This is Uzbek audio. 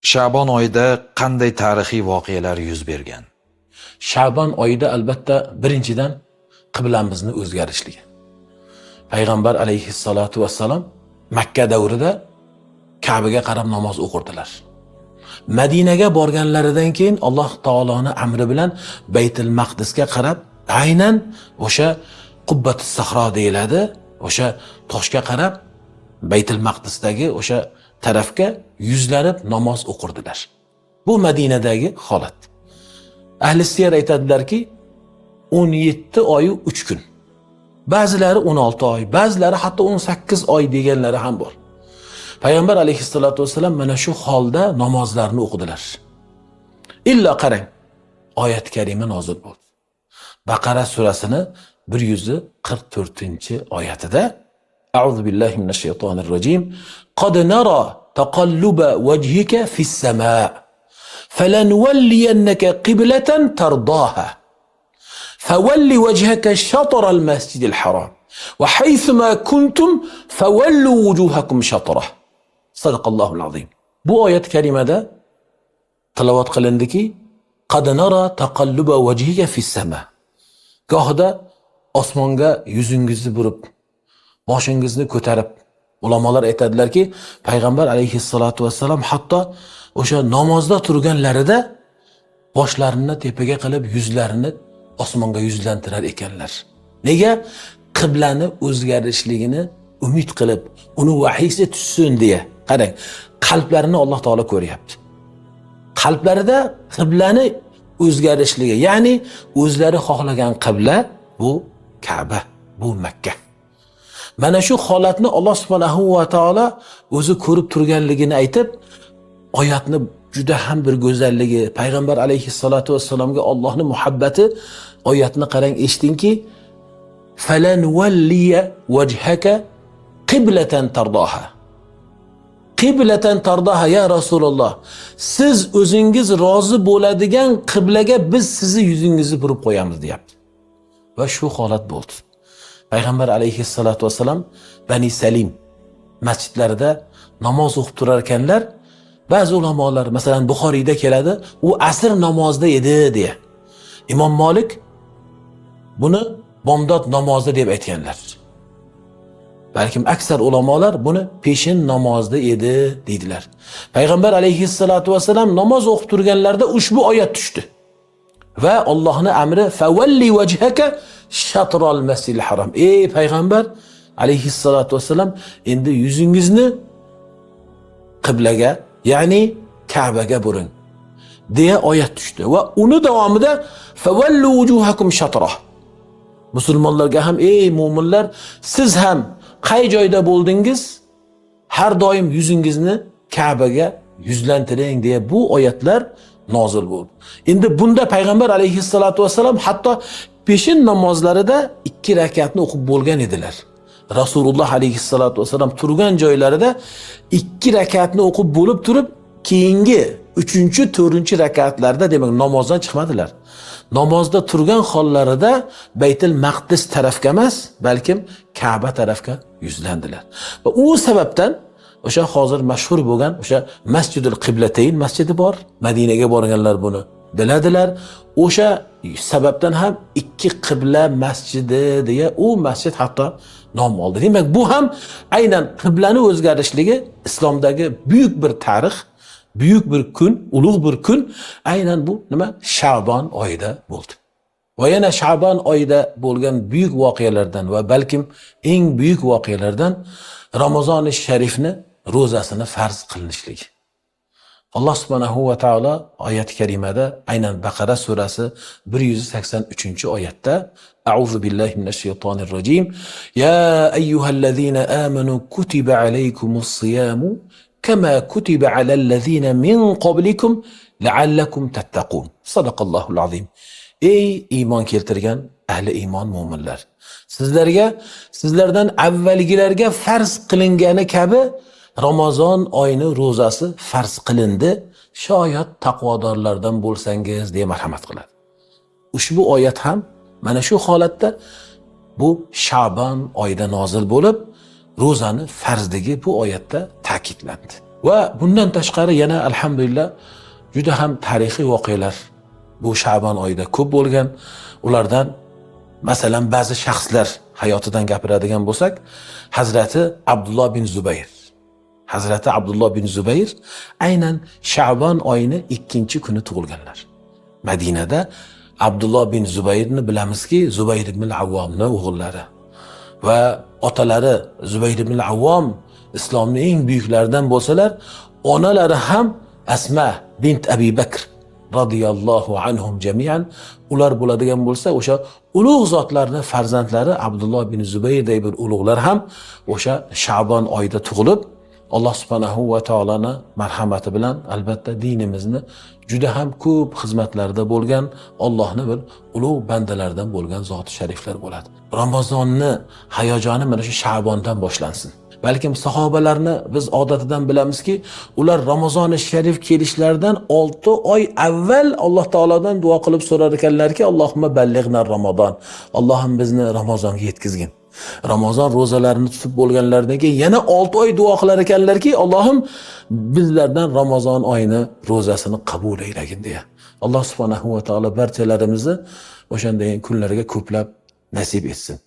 Sha'bon oyida qanday tarixiy voqealar yuz bergan? Sha'bon oyida albatta birinchidan qiblamizni o'zgarishligi. Payg'ambar alayhissalatu vassalam Makka davrida Ka'baga qarab namoz o'qirdilar. Madinaga borganlaridan keyin Alloh taoloning amri bilan Baytul Maqdisga qarab aynan o'sha Qubbatus Sahro deyiladi, o'sha toshga qarab Baytul Maqdisdagi o'sha tarafga yuzlanib namoz o'qirdilar. Bu Madinadagi holat. Ahli siyar aytadilarki 17 oyu 3 kun. Ba'zilari 16 oy, ba'zilari hatto 18 oy deganlari ham bor. Payg'ambar alayhissalatu vassalam mana shu holda namozlarni o'qidilar. Illa qarang, oyat karima nozil bo'ldi. Baqara surasini 144-oyatida A'udhu billahi minash shaytonir rojim. Qad nara taqalluba wajhika fis samaa. فلنولينك قبلة ترضاها فولي وجهك شطر المسجد الحرام وحيثما كنتم فولوا وجوهكم شطره صدق الله العظيم. Bu oyat karimada tilovat qilindiki qad nara taqalluba wajhika fis sama. Gohida osmonga yuzingizni burib, boshingizni ko'tarib, ulamolar aytadilarki, payg'ambar alayhissalatu vassalam hatto o'sha namozda turganlarida boshlarini tepaga qilib yuzlarini osmonga yuzlantirar ekanlar. Nega? Qiblani o'zgarishligini umid qilib, uni vahiysi tushsin deya. Qarang, qalblarini Alloh taolo ko'ryapti. Qalblarida qiblani o'zgarishligi, ya'ni o'zlari xohlagan qibla bu Ka'ba, bu Makka. Mana shu holatni Alloh subhanahu va taolo o'zi ko'rib turganligini aytib, oyatni juda ham bir go'zalligi, payg'ambar alayhissalatu vassalamga Allohning muhabbati, oyatni qarang, eshitingki, falan walliya wajhaka qiblatan tardaha. Qiblatan tardaha ya Rasululloh. Siz o'zingiz rozi bo'ladigan qiblaga biz sizni yuzingizni burib qo'yamiz deyapti. Va shu holat bo'ldi. Payg'ambar alayhissalatu vassalam Bani Salim masjidlarida namoz o'qib turar ekanlar. Ba'zi ulamolar, masalan Buxoriyda keladi, u asr namozida edi deya. Imom Malik buni bomdod namozi deb aytganlar. Balkim aksar ulamolar buni peshin namozida edi deydilar. Payg'ambar alayhissalatu vassalam namoz o'qib turganlarda ushbu oyat tushdi. Va Allohning amri favalli wajhaka shatral masjidil haram. Ey payg'ambar alayhissalatu vassalam, endi yuzingizni qiblaga, ya'ni Ka'baga buring deya oyat tushdi va uni davomida favallu wujuhakum shatrah. Musulmonlarga ham ey mu'minlar, siz ham qay joyda bo'ldingiz, har doim yuzingizni Ka'baga yuzlantiring deya bu oyatlar nozil bo'ldi. Endi bunda payg'ambar alayhissalatu vassalam hatto peshin namozlarida 2 rakatni o'qib bo'lgan edilar. Rasululloh alayhissalatu vassalam turgan joylarida 2 rakatni o'qib bo'lib turib, keyingi 3-chi, 4-chi rakatlarda demak namozdan chiqmadilar. Namozda turgan hollarida Baytul Maqdis tarafga emas, balkim Ka'ba tarafga yuzlandilar. Va u sababdan o'sha hozir mashhur bo'lgan o'sha Masjidul Qiblatayn masjidi bor. Madinaga borganlar buni biladilar. O'sha sababdan ham 2 qibla masjidi deya u masjid hatto nom oldi. Demak, bu ham aynan qiblani o'zgarishligi islomdagi buyuk bir tarix, buyuk bir kun, ulug' bir kun aynan bu nima? Sha'bon oyida bo'ldi. Va yana Sha'bon oyida bo'lgan buyuk voqealardan va balkim eng buyuk voqealardan Ramazon-i Sharifni ro'zasini farz qilinishligi. Alloh subhanahu va taolo oyat karimada aynan Baqara surasi 183-oyatda A'udhu billahi minash shaytonir rojim. Ya ayyuhallazina amanu kutiba alaykumus siyamu kama kutiba alal ladzina min qablikum la'allakum tattaqun. Sadaqallohul azim. Ey iymon keltirgan ahli iymon mu'minlar, sizlardan avvalgilarga farz qilingani kabi Ramazon oyini ro'zasi farz qilindi, shoyat taqvodorlardan bo'lsangiz deya marhamat qiladi. Ushbu oyat ham mana shu holatda bu Sha'bon oyida nozil bo'lib, ro'zani farzligi bu oyatda ta'kidlandi. Va bundan tashqari yana alhamdulillah juda ham tarixiy voqealar bu Sha'bon oyida ko'p bo'lgan. Ulardan masalan ba'zi shaxslar hayotidan gapiradigan bo'lsak, Hazrati Abdulloh bin Zubayr. Hazrati Abdulloh bin Zubayr aynan Sha'bon oyini 2-kuni tug'ilganlar. Madinada Abdulloh bin Zubayrni bilamizki, Zubayr ibn al-Avvomning o'g'illari va otalari Zubayr ibn al-Avvom islomning eng buyuklaridan bo'lsalar, onalari ham Asma bint Abi Bakr radhiyallohu anhum jami'an ular bo'ladigan bo'lsa, o'sha ulug' zotlarning farzandlari Abdulloh bin Zubayrdek bir ulug'lar ham o'sha Sha'bon oyida tug'ilib, Alloh subhanahu va taolani marhamati bilan albatta dinimizni juda ham ko'p xizmatlarda bo'lgan Allohning bir ulug' bandalaridan bo'lgan zoti shariflar bo'ladi. Ramazonni hayojoni mana shu Sha'bondan boshlansin. Balkim sahobalarni biz odatidan bilamizki, ular Ramazoni sharif kelishlaridan 6 oy avval Alloh taolodan duo qilib so'rar ekanlarki, Allohumma ballighna Ramazon. Allohim bizni Ramazonga yetkazgin. Ramazon ro'zalarini tutib bo'lganlaridan keyin yana 6 oy duo qilar ekanlarki, Allohim bizlardan Ramazon oyini ro'zasini qabul aylagin deya. Alloh subhanahu va taolo barchalarimizni o'shanday kunlarga ko'plab nasib etsin.